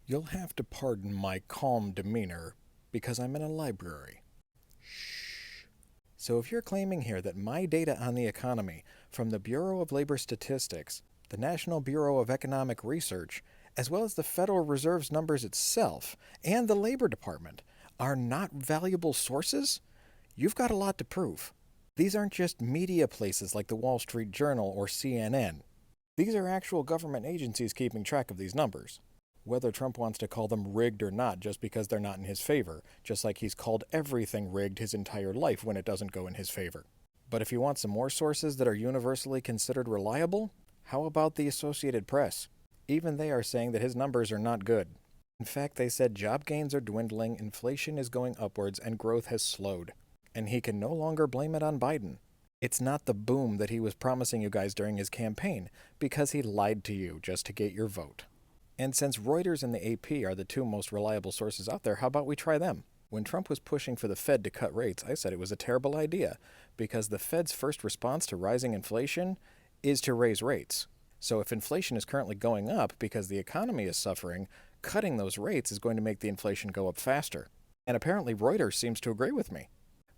You'll have to pardon my calm demeanor because I'm in a library. Shh. So if you're claiming here that my data on the economy from the Bureau of Labor Statistics, the National Bureau of Economic Research, as well as the Federal Reserve's numbers itself, and the Labor Department are not valuable sources, you've got a lot to prove. These aren't just media places like the Wall Street Journal or CNN. These are actual government agencies keeping track of these numbers. Whether Trump wants to call them rigged or not just because they're not in his favor, just like he's called everything rigged his entire life when it doesn't go in his favor. But if you want some more sources that are universally considered reliable, how about the Associated Press? Even they are saying that his numbers are not good. In fact, they said job gains are dwindling, inflation is going upwards, and growth has slowed. And he can no longer blame it on Biden. It's not the boom that he was promising you guys during his campaign, because he lied to you just to get your vote. And since Reuters and the AP are the two most reliable sources out there, how about we try them? When Trump was pushing for the Fed to cut rates, I said it was a terrible idea, because the Fed's first response to rising inflation is to raise rates. So if inflation is currently going up because the economy is suffering, cutting those rates is going to make the inflation go up faster. And apparently Reuters seems to agree with me.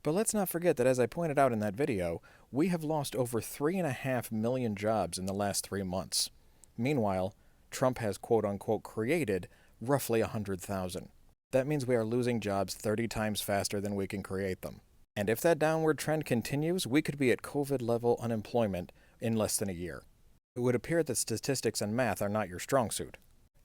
But let's not forget that, as I pointed out in that video, we have lost over 3.5 million jobs in the last 3 months. Meanwhile, Trump has quote-unquote created roughly 100,000. That means we are losing jobs 30 times faster than we can create them. And if that downward trend continues, we could be at COVID-level unemployment in less than a year. It would appear that statistics and math are not your strong suit.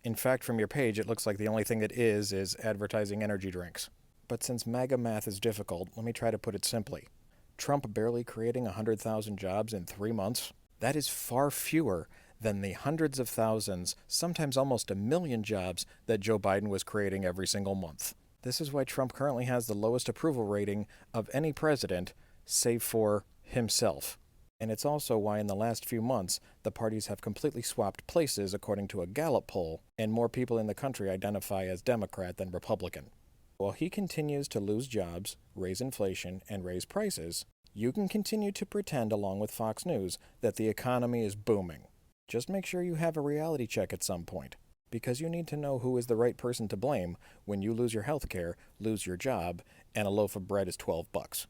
In fact, from your page, it looks like the only thing that is advertising energy drinks. But since Maga math is difficult, let me try to put it simply. Trump barely creating 100,000 jobs in 3 months? That is far fewer than the hundreds of thousands, sometimes almost 1 million jobs that Joe Biden was creating every single month. This is why Trump currently has the lowest approval rating of any president, save for himself. And it's also why in the last few months, the parties have completely swapped places according to a Gallup poll, and more people in the country identify as Democrat than Republican. While he continues to lose jobs, raise inflation, and raise prices, you can continue to pretend, along with Fox News, that the economy is booming. Just make sure you have a reality check at some point, because you need to know who is the right person to blame when you lose your health care, lose your job, and a loaf of bread is $12.